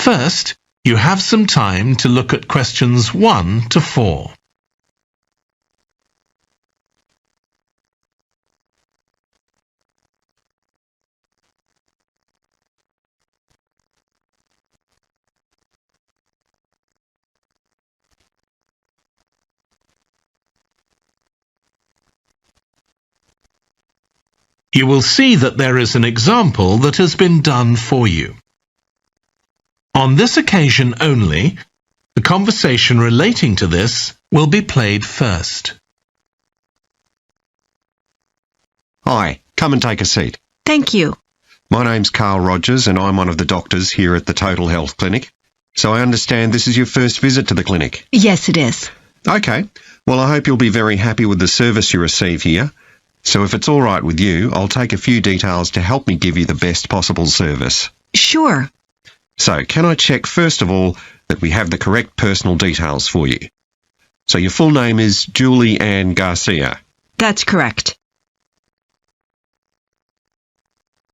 First, you have some time to look at questions 1 to 4. You will see that there is an example that has been done for you. On this occasion only, the conversation relating to this will be played first. Hi, come and take a seat. Thank you. My name's Carl Rogers and I'm one of the doctors here at the Total Health Clinic. So I understand this is your first visit to the clinic. Yes, it is. Okay, well I hope you'll be very happy with the service you receive here. So if it's all right with you, I'll take a few details to help me give you the best possible service. Sure. So can I check first of all that we have the correct personal details for you? So your full name is Julie Ann Garcia. That's correct.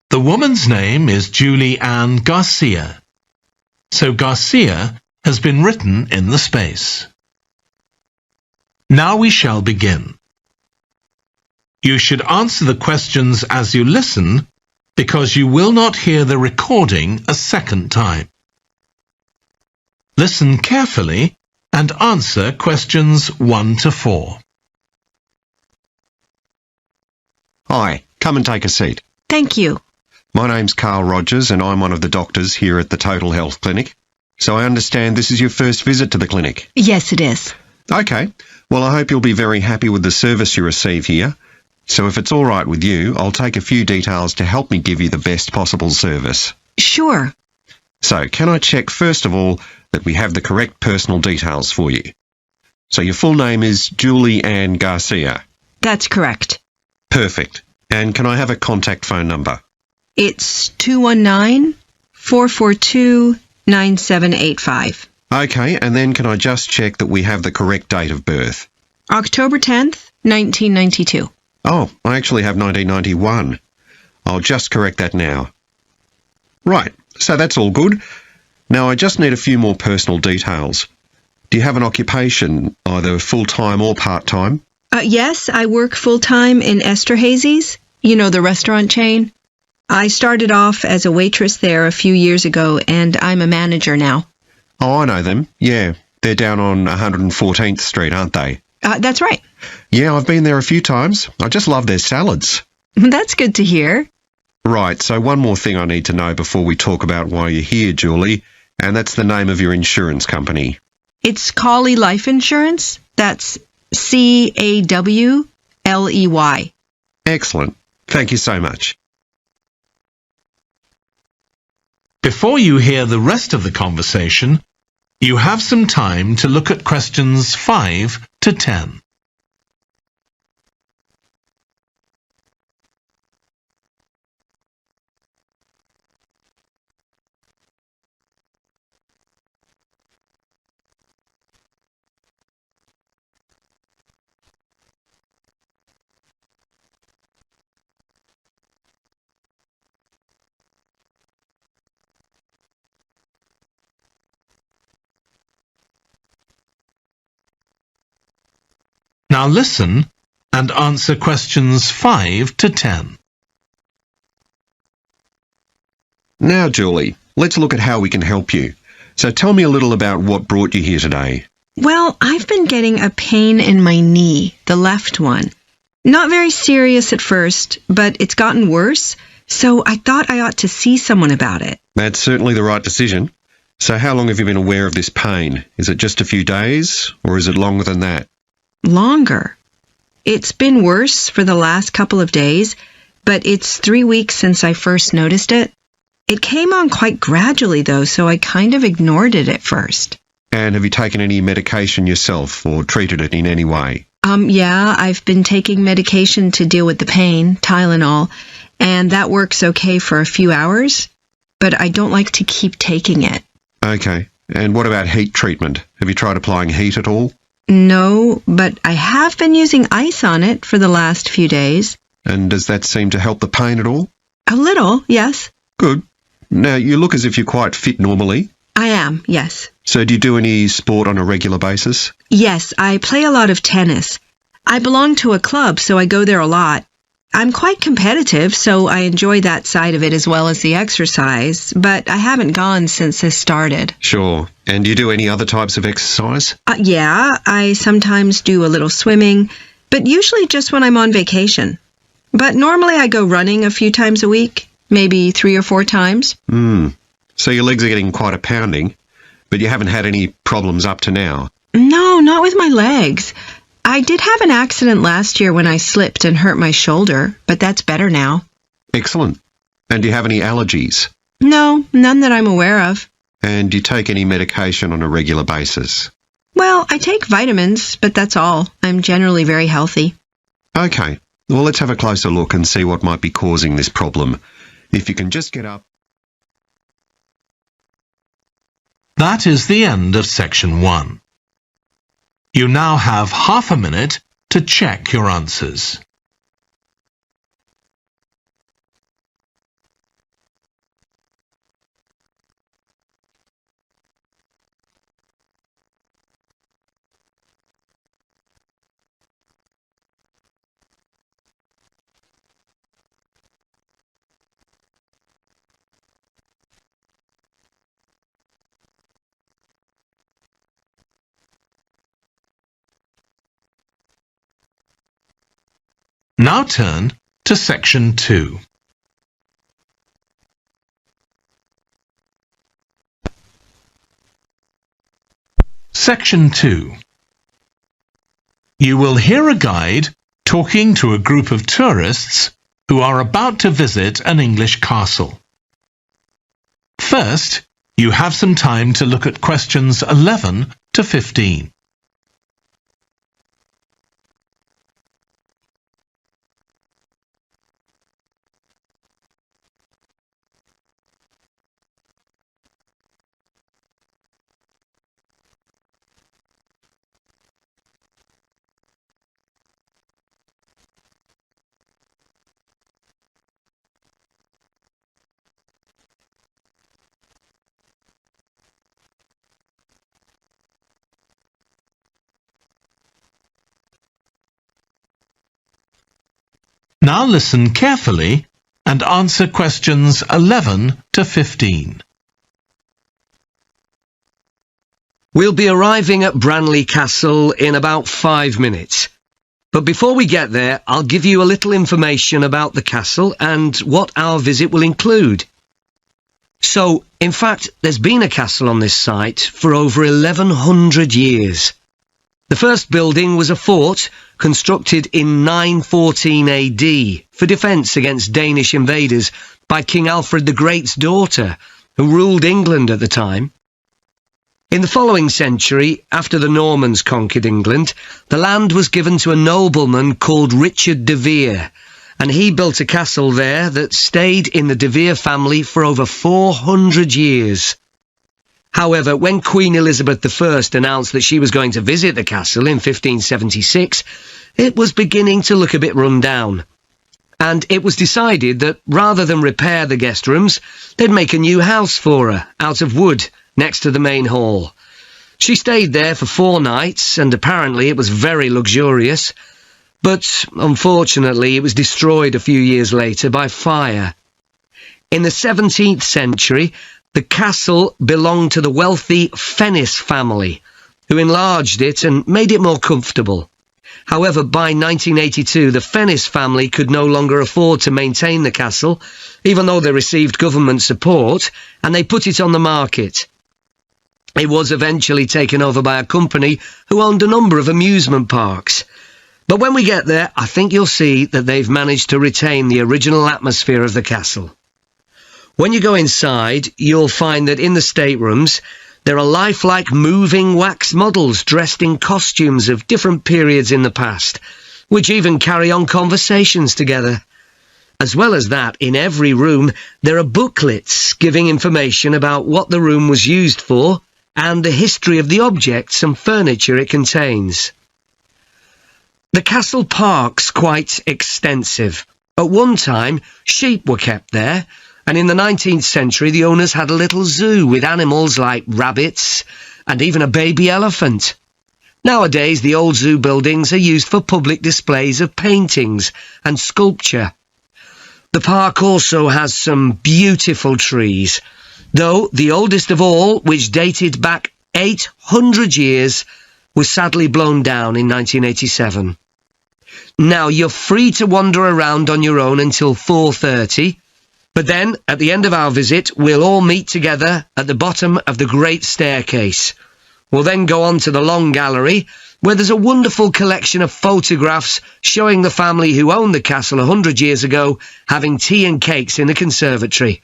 The woman's name is Julie Ann Garcia. So Garcia has been written in the space. Now we shall begin. You should answer the questions as you listen, because you will not hear the recording a second time. Listen carefully and answer questions 1 to 4. Hi, come and take a seat. Thank you. My name's Carl Rogers and I'm one of the doctors here at the Total Health Clinic. So I understand this is your first visit to the clinic. Yes, it is. Okay, well I hope you'll be very happy with the service you receive here. So if it's all right with you, I'll take a few details to help me give you the best possible service. Sure. So can I check first of all that we have the correct personal details for you? So your full name is Julie Ann Garcia. That's correct. Perfect. And can I have a contact phone number? It's 219-442-9785. Okay, and then can I just check that we have the correct date of birth? October 10th, 1992. Oh, I actually have 1991. I'll just correct that now. Right, so that's all good. Now I just need a few more personal details. Do you have an occupation, either full-time or part-time? Yes, I work full-time in Esterhazy's, you know, the restaurant chain. I started off as a waitress there a few years ago, and I'm a manager now. Oh, I know them. Yeah, they're down on 114th Street, aren't they? That's right. Yeah, I've been there a few times. I just love their salads. That's good to hear. Right, so one more thing I need to know before we talk about why you're here, Julie, and that's the name of your insurance company. It's Cawley Life Insurance. That's C-A-W-L-E-Y. Excellent. Thank you so much. Before you hear the rest of the conversation, you have some time to look at questions 5 to 10. Now listen and answer questions 5 to 10. Now, Julie, let's look at how we can help you. So tell me a little about what brought you here today. Well, I've been getting a pain in my knee, the left one. Not very serious at first, but it's gotten worse, so I thought I ought to see someone about it. That's certainly the right decision. So how long have you been aware of this pain? Is it just a few days, or is it longer than that? Longer. It's been worse for the last couple of days, but it's 3 weeks since I first noticed it. It came on quite gradually, though, so I kind of ignored it at first. And have you taken any medication yourself or treated it in any way? Yeah, I've been taking medication to deal with the pain, Tylenol, and that works okay for a few hours, but I don't like to keep taking it. Okay. And what about heat treatment? Have you tried applying heat at all? No, but I have been using ice on it for the last few days. And does that seem to help the pain at all? A little, yes. Good. Now, you look as if you're quite fit normally. I am, yes. So do you do any sport on a regular basis? Yes, I play a lot of tennis. I belong to a club, so I go there a lot. I'm quite competitive, so I enjoy that side of it as well as the exercise, but I haven't gone since this started. Sure. And do you do any other types of exercise? Yeah, I sometimes do a little swimming, but usually just when I'm on vacation. But normally I go running a few times a week, maybe 3 or 4 times. So your legs are getting quite a pounding, but you haven't had any problems up to now? No, not with my legs. I did have an accident last year when I slipped and hurt my shoulder, but that's better now. Excellent. And do you have any allergies? No, none that I'm aware of. And do you take any medication on a regular basis? Well, I take vitamins, but that's all. I'm generally very healthy. Okay. Well, let's have a closer look and see what might be causing this problem. If you can just get up. That is the end of section 1. You now have half a minute to check your answers. Now turn to section 2. Section 2. You will hear a guide talking to a group of tourists who are about to visit an English castle. First, you have some time to look at questions 11 to 15. Now listen carefully and answer questions 11 to 15. We'll be arriving at Branley Castle in about 5 minutes. But before we get there, I'll give you a little information about the castle and what our visit will include. So, in fact, there's been a castle on this site for over 1100 years. The first building was a fort constructed in 914 AD for defence against Danish invaders by King Alfred the Great's daughter, who ruled England at the time. In the following century, after the Normans conquered England, the land was given to a nobleman called Richard de Vere, and he built a castle there that stayed in the de Vere family for over 400 years. However, when Queen Elizabeth I announced that she was going to visit the castle in 1576, it was beginning to look a bit run down. And it was decided that rather than repair the guest rooms, they'd make a new house for her, out of wood, next to the main hall. She stayed there for 4 nights, and apparently it was very luxurious. But, unfortunately, it was destroyed a few years later by fire. In the 17th century, the castle belonged to the wealthy Fennis family, who enlarged it and made it more comfortable. However, by 1982, the Fennis family could no longer afford to maintain the castle, even though they received government support, and they put it on the market. It was eventually taken over by a company who owned a number of amusement parks. But when we get there, I think you'll see that they've managed to retain the original atmosphere of the castle. When you go inside, you'll find that in the staterooms, there are lifelike moving wax models dressed in costumes of different periods in the past, which even carry on conversations together. As well as that, in every room, there are booklets giving information about what the room was used for and the history of the objects and furniture it contains. The castle park's quite extensive. At one time, sheep were kept there, and in the 19th century the owners had a little zoo with animals like rabbits and even a baby elephant. Nowadays the old zoo buildings are used for public displays of paintings and sculpture. The park also has some beautiful trees, though the oldest of all, which dated back 800 years, was sadly blown down in 1987. Now, you're free to wander around on your own until 4:30, but then, at the end of our visit, we'll all meet together at the bottom of the Great Staircase. We'll then go on to the Long Gallery, where there's a wonderful collection of photographs showing the family who owned the castle 100 years ago having tea and cakes in the conservatory.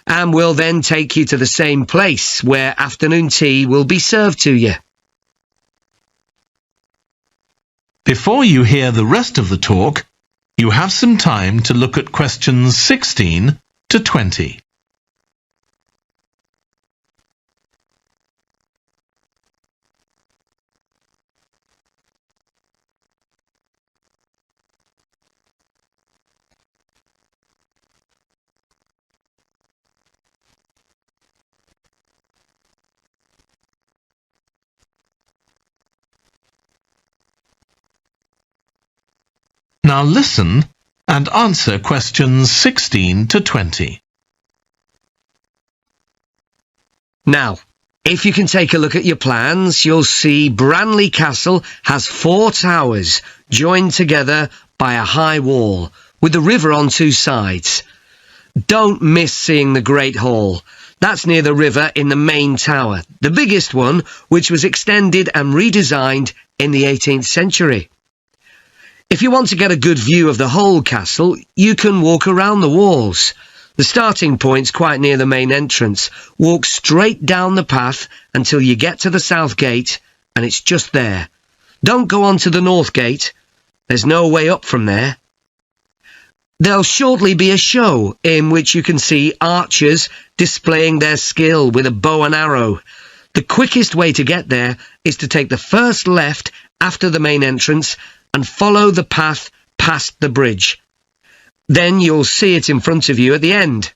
And we'll then take you to the same place, where afternoon tea will be served to you. Before you hear the rest of the talk, you have some time to look at questions 16 to 20. Now listen and answer questions 16 to 20. Now, if you can take a look at your plans, you'll see Branley Castle has 4 towers joined together by a high wall, with the river on 2 sides. Don't miss seeing the Great Hall. That's near the river in the main tower, the biggest one, which was extended and redesigned in the 18th century. If you want to get a good view of the whole castle, you can walk around the walls. The starting point's quite near the main entrance. Walk straight down the path until you get to the south gate, and it's just there. Don't go on to the north gate. There's no way up from there. There'll shortly be a show in which you can see archers displaying their skill with a bow and arrow. The quickest way to get there is to take the first left after the main entrance and follow the path past the bridge. Then you'll see it in front of you at the end.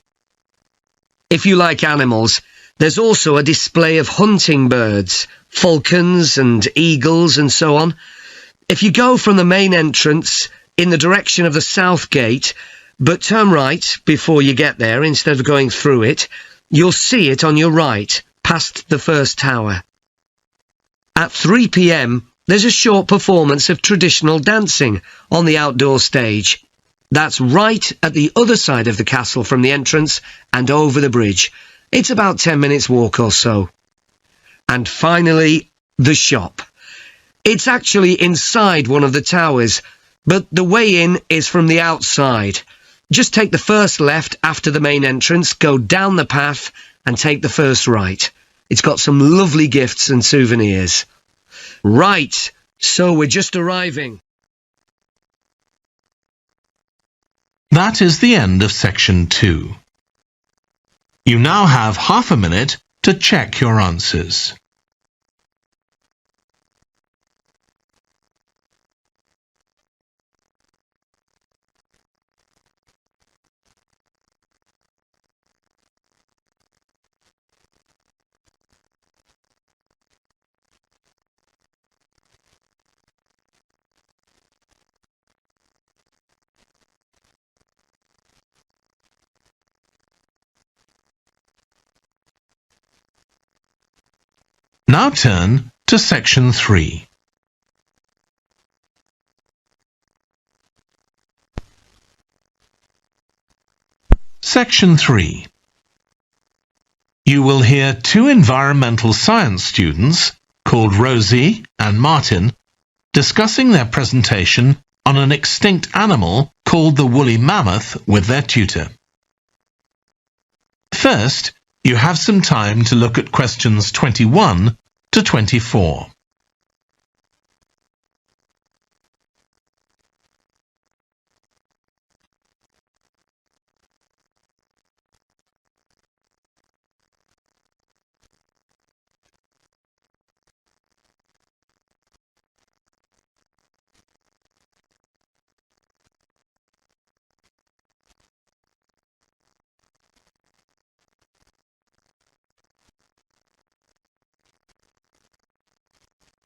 If you like animals, there's also a display of hunting birds, falcons and eagles and so on. If you go from the main entrance in the direction of the south gate, but turn right before you get there instead of going through it, you'll see it on your right, past the first tower. At 3 p.m, there's a short performance of traditional dancing on the outdoor stage. That's right at the other side of the castle from the entrance and over the bridge. It's about 10 minutes walk or so. And finally, the shop. It's actually inside one of the towers, but the way in is from the outside. Just take the first left after the main entrance, go down the path and take the first right. It's got some lovely gifts and souvenirs. Right, so we're just arriving. That is the end of section 2. You now have half a minute to check your answers. Now turn to section 3. Section 3. You will hear 2 environmental science students, called Rosie and Martin, discussing their presentation on an extinct animal called the woolly mammoth with their tutor. First, you have some time to look at questions 21 to 24.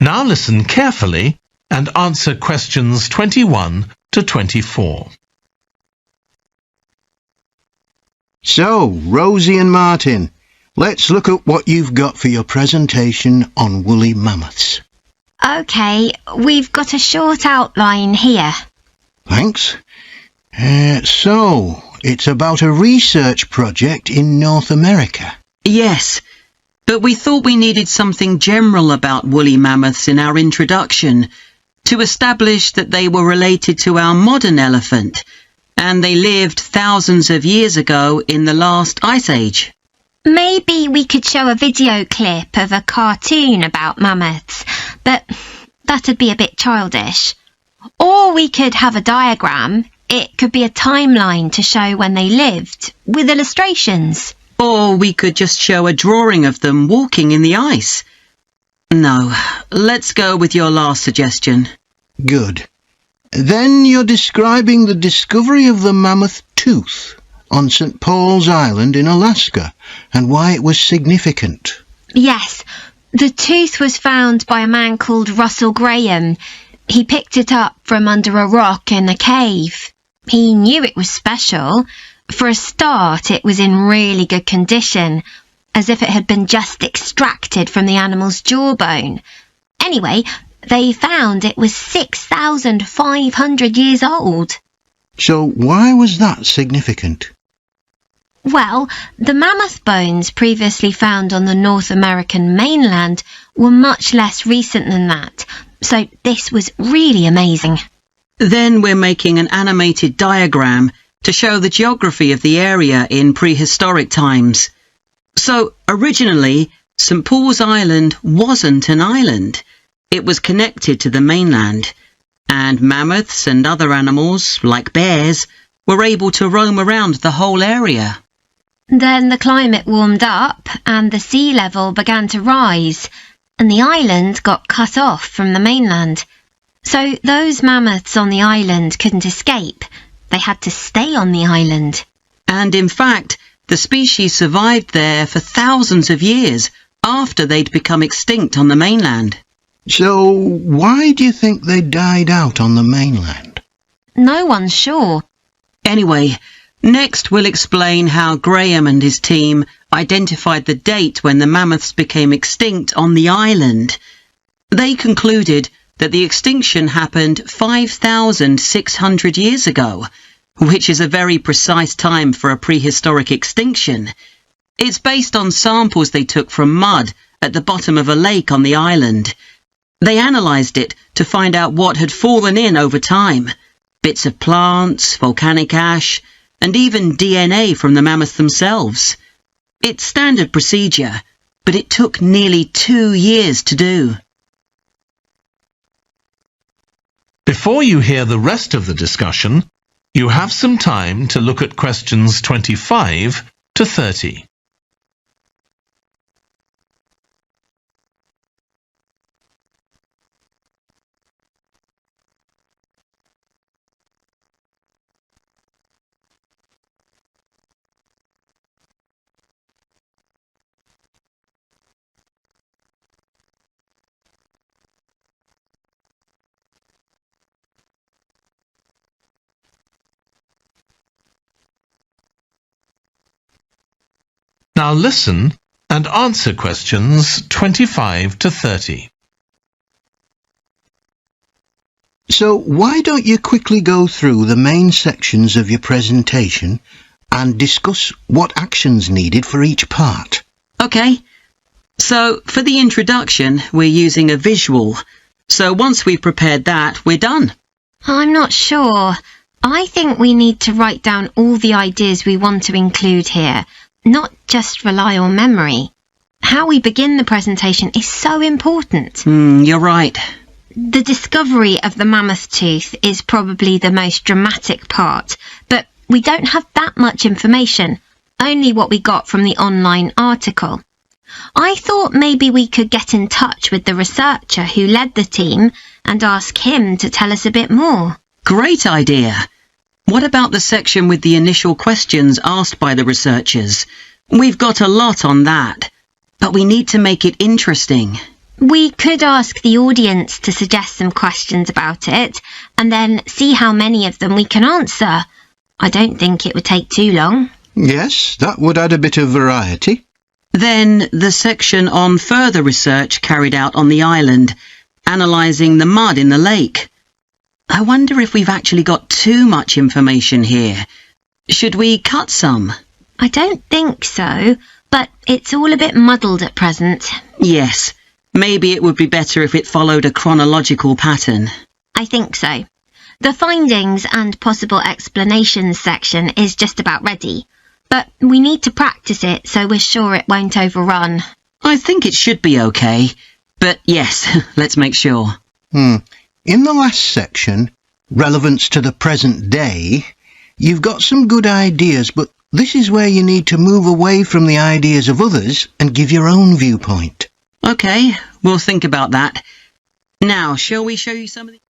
Now listen carefully and answer questions 21 to 24. So, Rosie and Martin, let's look at what you've got for your presentation on woolly mammoths. OK, we've got a short outline here. Thanks. So, it's about a research project in North America. Yes, but we thought we needed something general about woolly mammoths in our introduction to establish that they were related to our modern elephant, and they lived thousands of years ago in the last ice age. Maybe we could show a video clip of a cartoon about mammoths, but that'd be a bit childish. Or we could have a diagram. It could be a timeline to show when they lived, with illustrations. Or we could just show a drawing of them walking in the ice. No, let's go with your last suggestion. Good. Then you're describing the discovery of the mammoth tooth on St. Paul's Island in Alaska and why it was significant. Yes, the tooth was found by a man called Russell Graham. He picked it up from under a rock in a cave. He knew it was special. For a start, it was in really good condition, as if it had been just extracted from the animal's jawbone. Anyway, they found it was 6,500 years old. So why was that significant? Well, the mammoth bones previously found on the North American mainland were much less recent than that, so this was really amazing. Then we're making an animated diagram to show the geography of the area in prehistoric times. So, originally, St. Paul's Island wasn't an island. It was connected to the mainland, and mammoths and other animals, like bears, were able to roam around the whole area. Then the climate warmed up and the sea level began to rise, and the island got cut off from the mainland. So those mammoths on the island couldn't escape. They had to stay on the island. And in fact, the species survived there for thousands of years after they'd become extinct on the mainland. So why do you think they died out on the mainland? No one's sure. Anyway, next we'll explain how Graham and his team identified the date when the mammoths became extinct on the island. They concluded that the extinction happened 5,600 years ago, which is a very precise time for a prehistoric extinction. It's based on samples they took from mud at the bottom of a lake on the island. They analysed it to find out what had fallen in over time. Bits of plants, volcanic ash, and even DNA from the mammoths themselves. It's standard procedure, but it took nearly 2 years to do. Before you hear the rest of the discussion, you have some time to look at questions 25 to 30. Now listen and answer questions 25 to 30. So why don't you quickly go through the main sections of your presentation and discuss what actions needed for each part? OK. So, for the introduction, we're using a visual. So once we've prepared that, we're done. I'm not sure. I think we need to write down all the ideas we want to include here, not just rely on memory. How we begin the presentation is so important. You're right. The discovery of the mammoth tooth is probably the most dramatic part, but we don't have that much information, only what we got from the online article. I thought maybe we could get in touch with the researcher who led the team and ask him to tell us a bit more. Great idea. What about the section with the initial questions asked by the researchers? We've got a lot on that, but we need to make it interesting. We could ask the audience to suggest some questions about it, and then see how many of them we can answer. I don't think it would take too long. Yes, that would add a bit of variety. Then the section on further research carried out on the island, analysing the mud in the lake. I wonder if we've actually got too much information here. Should we cut some? I don't think so, but it's all a bit muddled at present. Yes, maybe it would be better if it followed a chronological pattern. I think so. The findings and possible explanations section is just about ready, but we need to practice it so we're sure it won't overrun. I think it should be okay, but yes, let's make sure. In the last section, relevance to the present day, you've got some good ideas, but this is where you need to move away from the ideas of others and give your own viewpoint. Okay, we'll think about that. Now, shall we show you some of the...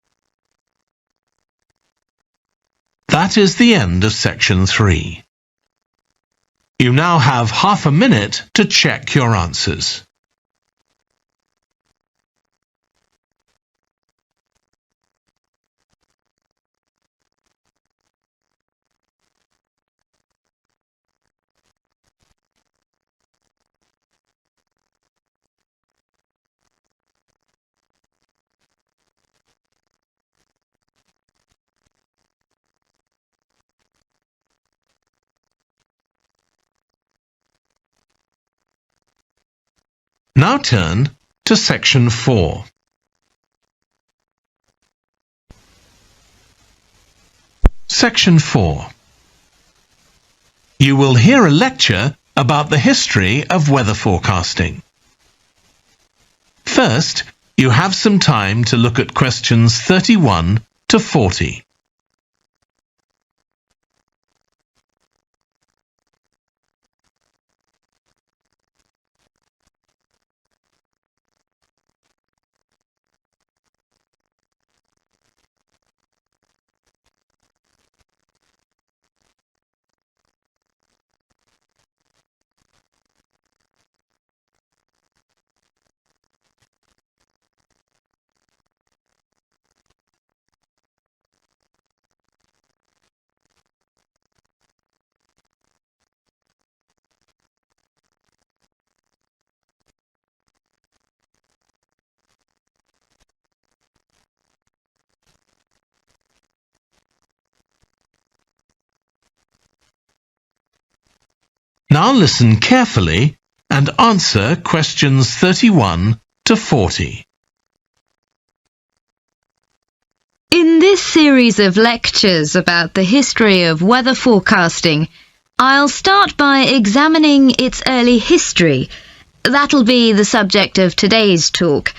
That is the end of section 3. You now have half a minute to check your answers. Now turn to section 4. Section 4. You will hear a lecture about the history of weather forecasting. First, you have some time to look at questions 31 to 40. Now listen carefully and answer questions 31 to 40. In this series of lectures about the history of weather forecasting, I'll start by examining its early history. That'll be the subject of today's talk.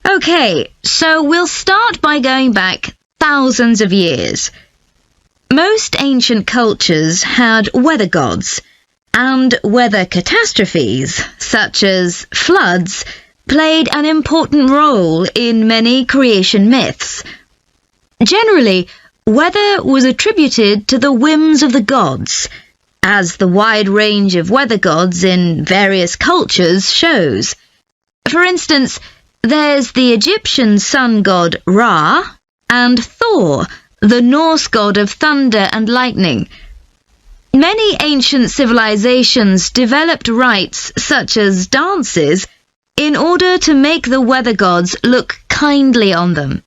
Okay, so we'll start by going back thousands of years. Most ancient cultures had weather gods, and weather catastrophes, such as floods, played an important role in many creation myths. Generally, weather was attributed to the whims of the gods, as the wide range of weather gods in various cultures shows. For instance, there's the Egyptian sun god Ra, and Thor, the Norse god of thunder and lightning. Many ancient civilizations developed rites such as dances in order to make the weather gods look kindly on them.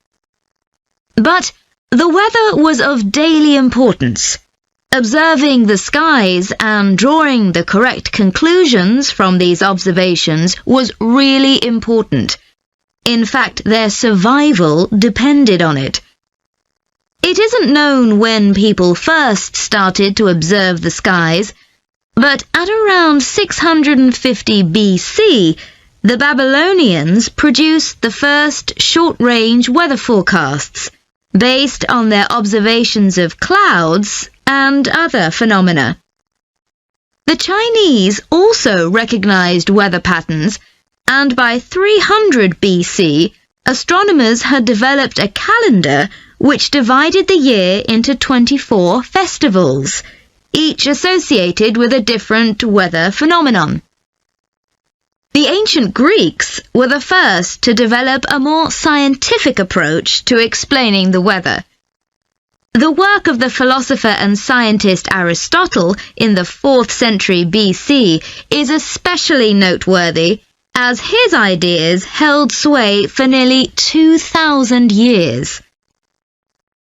But the weather was of daily importance. Observing the skies and drawing the correct conclusions from these observations was really important. In fact, their survival depended on it. It isn't known when people first started to observe the skies, but at around 650 BC, the Babylonians produced the first short-range weather forecasts, based on their observations of clouds and other phenomena. The Chinese also recognized weather patterns, and by 300 BC, astronomers had developed a calendar which divided the year into 24 festivals, each associated with a different weather phenomenon. The ancient Greeks were the first to develop a more scientific approach to explaining the weather. The work of the philosopher and scientist Aristotle in the 4th century BC is especially noteworthy, as his ideas held sway for nearly 2,000 years.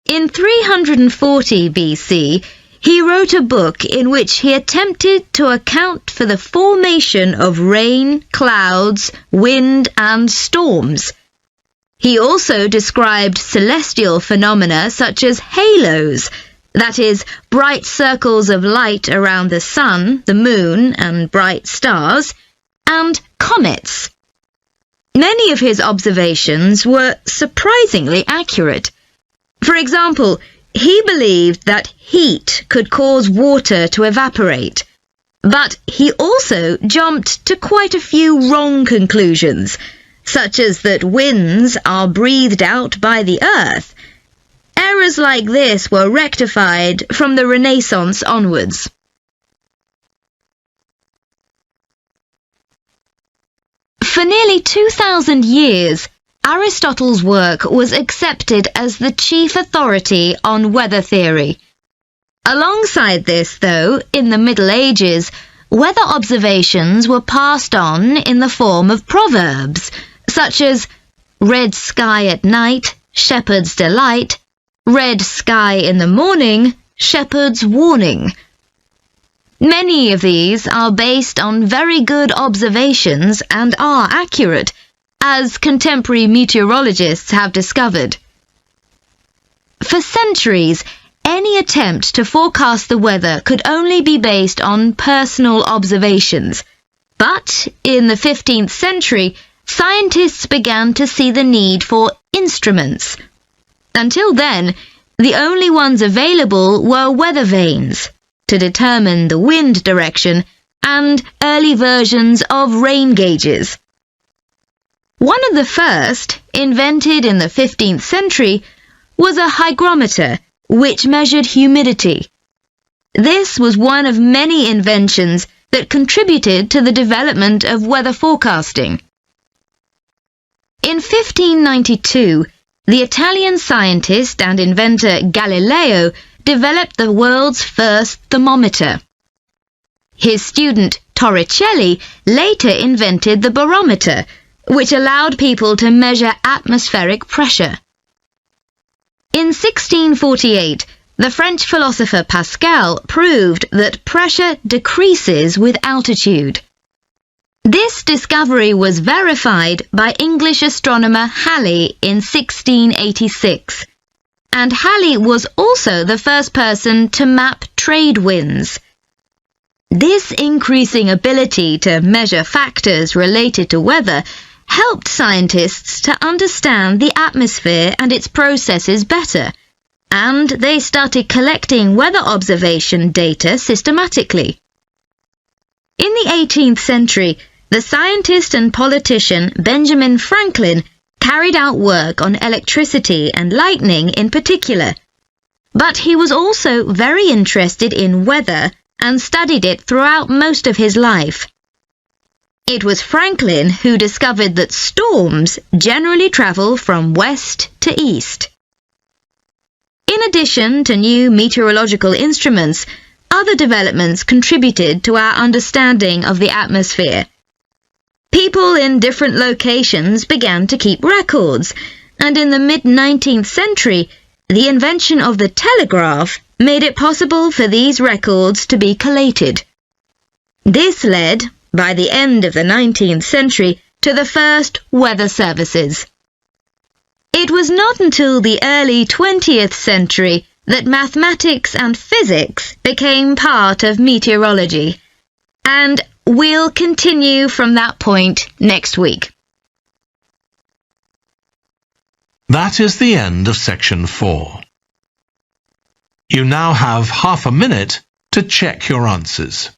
In 340 BC, he wrote a book in which he attempted to account for the formation of rain, clouds, wind, and storms. He also described celestial phenomena such as halos, that is, bright circles of light around the sun, the moon, and bright stars, and comets. Many of his observations were surprisingly accurate. For example, he believed that heat could cause water to evaporate, but he also jumped to quite a few wrong conclusions, such as that winds are breathed out by the earth. Errors like this were rectified from the Renaissance onwards. For nearly 2,000 years, Aristotle's work was accepted as the chief authority on weather theory. Alongside this, though, in the Middle Ages, weather observations were passed on in the form of proverbs, such as red sky at night, shepherd's delight, red sky in the morning, shepherd's warning. Many of these are based on very good observations and are accurate, as contemporary meteorologists have discovered. For centuries, any attempt to forecast the weather could only be based on personal observations. But in the 15th century, scientists began to see the need for instruments. Until then, the only ones available were weather vanes to determine the wind direction and early versions of rain gauges. One of the first, invented in the 15th century, was a hygrometer, which measured humidity. This was one of many inventions that contributed to the development of weather forecasting. In 1592, the Italian scientist and inventor Galileo developed the world's first thermometer. His student Torricelli later invented the barometer, which allowed people to measure atmospheric pressure. In 1648, the French philosopher Pascal proved that pressure decreases with altitude. This discovery was verified by English astronomer Halley in 1686, and Halley was also the first person to map trade winds. This increasing ability to measure factors related to weather helped scientists to understand the atmosphere and its processes better, and they started collecting weather observation data systematically. In the 18th century, the scientist and politician Benjamin Franklin carried out work on electricity and lightning in particular, but he was also very interested in weather and studied it throughout most of his life. It was Franklin who discovered that storms generally travel from west to east. In addition to new meteorological instruments, other developments contributed to our understanding of the atmosphere. People in different locations began to keep records, and in the mid-19th century, the invention of the telegraph made it possible for these records to be collated. This led, by the end of the 19th century, to the first weather services. It was not until the early 20th century that mathematics and physics became part of meteorology, and we'll continue from that point next week. That is the end of section 4. You now have half a minute to check your answers.